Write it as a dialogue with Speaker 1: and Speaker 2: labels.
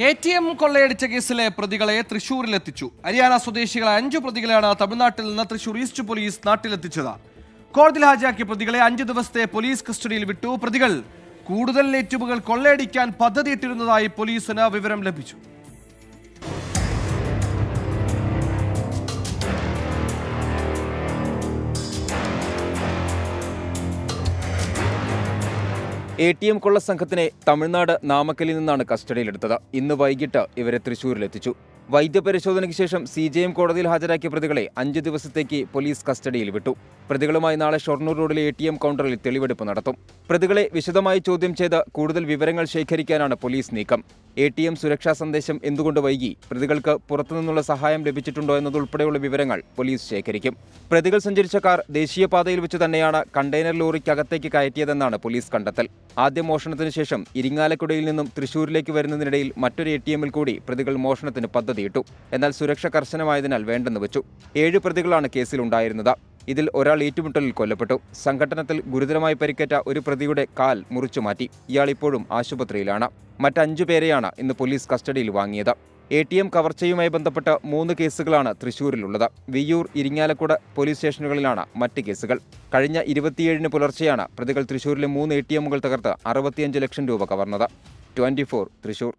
Speaker 1: ATM കൊള്ളയടിച്ച കേസിലെ പ്രതികളെ തൃശൂരിലെത്തിച്ചു. ഹരിയാന സ്വദേശികളായ 5 പ്രതികളെയാണ് തമിഴ്നാട്ടിൽ നിന്ന് തൃശൂർ ഈസ്റ്റ് പോലീസ് നാട്ടിലെത്തിച്ചത്. കോടതിയിൽ ഹാജരാക്കിയ പ്രതികളെ 5 ദിവസത്തെ പോലീസ് കസ്റ്റഡിയിൽ വിട്ടു. പ്രതികൾ കൂടുതൽ ATMകൾ കൊള്ളയടിക്കാൻ പദ്ധതിയിട്ടിരുന്നതായി പോലീസിന് വിവരം ലഭിച്ചു.
Speaker 2: ATM കൊള്ള സംഘത്തിനെ തമിഴ്നാട് നാമക്കലിൽ നിന്നാണ് കസ്റ്റഡിയിലെടുത്തത്. ഇന്ന് വൈകിട്ട് ഇവരെ തൃശൂരിലെത്തിച്ചു. വൈദ്യപരിശോധനയ്ക്ക് ശേഷം CJM കോടതിയിൽ ഹാജരാക്കിയ പ്രതികളെ 5 ദിവസത്തേക്ക് പോലീസ് കസ്റ്റഡിയിൽ വിട്ടു. പ്രതികളുമായി നാളെ ഷൊർണൂർ റോഡിലെ ATM കൗണ്ടറിൽ തെളിവെടുപ്പ് നടത്തും. പ്രതികളെ വിശദമായി ചോദ്യം ചെയ്ത് കൂടുതൽ വിവരങ്ങൾ ശേഖരിക്കാനാണ് പോലീസ് നീക്കം. ATM സുരക്ഷാ സന്ദേശം എന്തുകൊണ്ട് വൈകി, പ്രതികൾക്ക് പുറത്തുനിന്നുള്ള സഹായം ലഭിച്ചിട്ടുണ്ടോ എന്നതുൾപ്പെടെയുള്ള വിവരങ്ങൾ പോലീസ് ശേഖരിക്കും. പ്രതികൾ സഞ്ചരിച്ച കാർ ദേശീയപാതയിൽ വെച്ച് തന്നെയാണ് കണ്ടെയ്നർ ലോറിക്കകത്തേക്ക് കയറ്റിയതെന്നാണ് പോലീസ് കണ്ടെത്തൽ. ആദ്യ മോഷണത്തിന് ശേഷം ഇരിങ്ങാലക്കുടയിൽ നിന്നും തൃശൂരിലേക്ക് വരുന്നതിനിടയിൽ മറ്റൊരു ATMൽ കൂടി പ്രതികൾ മോഷണത്തിന് പദ്ധതിയിട്ടു. എന്നാൽ സുരക്ഷ കർശനമായതിനാൽ വേണ്ടെന്ന് വെച്ചു. 7 പ്രതികളാണ് കേസിലുണ്ടായിരുന്നത്. ഇതിൽ ഒരാൾ ഏറ്റുമുട്ടലിൽ കൊല്ലപ്പെട്ടു. സംഘട്ടനത്തിൽ ഗുരുതരമായി പരിക്കേറ്റ ഒരു പ്രതിയുടെ കാൽ മുറിച്ചുമാറ്റി. ഇയാൾ ഇപ്പോഴും ആശുപത്രിയിലാണ്. മറ്റ് 5 പേരെയാണ് ഇന്ന് പോലീസ് കസ്റ്റഡിയിൽ വാങ്ങിയത്. ATM കവർച്ചയുമായി ബന്ധപ്പെട്ട് 3 കേസുകളാണ് തൃശൂരിലുള്ളത്. വിയ്യൂർ, ഇരിങ്ങാലക്കുട പോലീസ് സ്റ്റേഷനുകളിലാണ് മറ്റ് കേസുകൾ. കഴിഞ്ഞ 27-ന് പുലർച്ചെയാണ് പ്രതികൾ തൃശൂരിലെ 3 ATMകൾ തകർത്ത് 65 ലക്ഷം രൂപ കവർന്നത്. 24 തൃശൂർ.